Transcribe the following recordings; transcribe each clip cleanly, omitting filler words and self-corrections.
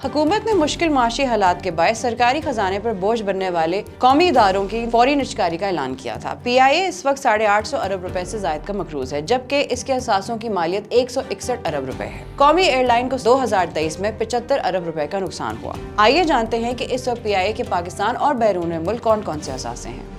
हुकूमत ने मुश्किल माशी हालात के बायस सरकारी खजाने पर बोझ बनने वाले कौमी इदारों की फौरी निजकारी का ऐलान किया था। PIA इस वक्त 850 अरब रुपए से जायद का मकरूज है, जबकि इसके असासों की मालियत 161 अरब रुपए है। कौमी एयरलाइन को 2023 में 75 अरब रुपए का नुकसान हुआ। आइए जानते हैं कि इस वक्त PIA के पाकिस्तान और बैरून मुल्क कौन कौन से असासे हैं।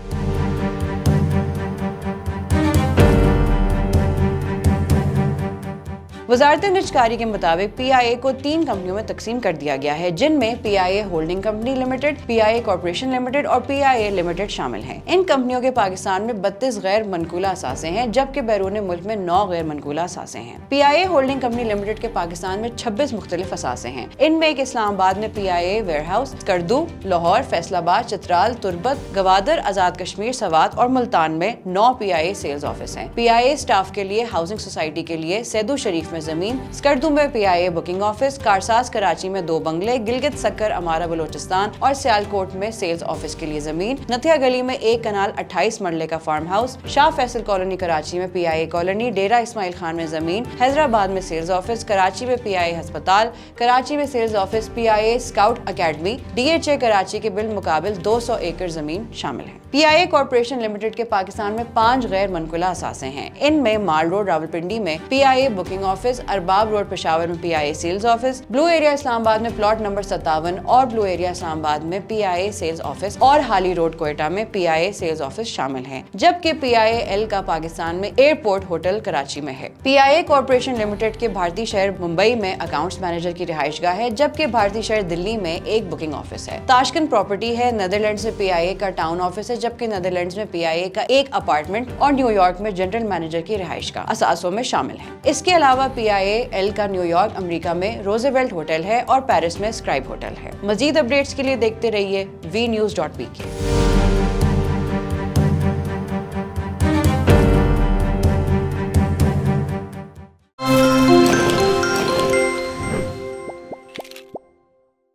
वजारत निजकारी के मुताबिक PIA को 3 कंपनियों में तकसीम कर दिया गया है, जिनमें PIA holding company limited, PIA corporation limited और PIA लिमिटेड शामिल हैं। इन कंपनियों के पाकिस्तान में 32 गैर मनकूला असासे हैं, जबकि बैरून मुल्क में 9 गैर मनकूला असासे हैं। PIA होल्डिंग कंपनी लिमिटेड के पाकिस्तान में 26 मुख्तलिफ असासे हैं। इनमें एक इस्लामाबाद में PIA वेयरहाउस, स्कर्दू, लाहौर, फैसलाबाद, चित्राल, तुर्बत, गवादर, आजाद कश्मीर, सवात और मुल्तान में 9 PIA सेल्स ऑफिस हैं। PIA स्टाफ के लिए हाउसिंग सोसाइटी के लिए सैदू शरीफ जमीन, स्कर्दू में PIA booking office, Karsaz Karachi में 2 बंगले, गिलगित सक्कर अमारा बलोचिस्तान और सियालकोट में सेल्स ऑफिस के लिए जमीन, नथिया गली में 1 कनाल 28 मरले का farm house, Shah Faisal colony Karachi में PIA कॉलोनी, डेरा इस्माइल खान में जमीन, हैदराबाद में सेल्स ऑफिस, कराची में PIA अस्पताल, कराची में sales office, PIA scout academy, DHA Karachi के बिल मुकाबिल 200 एकड़ जमीन शामिल है। PIA कॉर्पोरेशन लिमिटेड के पाकिस्तान में 5 गैर मनकुला असासे हैं। इनमें माल रोड रावलपिंडी में PIA booking office, Arbab road Peshawar में PIA sales office, blue area Islamabad में प्लॉट नंबर 57 और ब्लू एरिया इस्लामाबाद में PIA सेल्स ऑफिस और हाली रोड कोयटा में PIA सेल्स ऑफिस शामिल हैं, जबकि PIAL का पाकिस्तान में एयरपोर्ट होटल कराची में है। PIA कॉर्पोरेशन लिमिटेड के भारतीय शहर मुंबई में अकाउंट्स मैनेजर की रिहाइशगाह है, जबकि भारतीय शहर दिल्ली में एक बुकिंग ऑफिस है। ताशकंद प्रॉपर्टी है, नीदरलैंड में PIA का टाउन ऑफिस है, जबकि नीदरलैंड्स में PIA का एक अपार्टमेंट और न्यूयॉर्क में जनरल मैनेजर की रिहाइशगाह असासों में शामिल है। इसके अलावा PIAL का न्यूयॉर्क अमेरिका में रोजेवेल्ट होटल है और पेरिस में स्क्राइब होटल है। मजीद अपडेट्स के लिए देखते रहिए vnews.pk।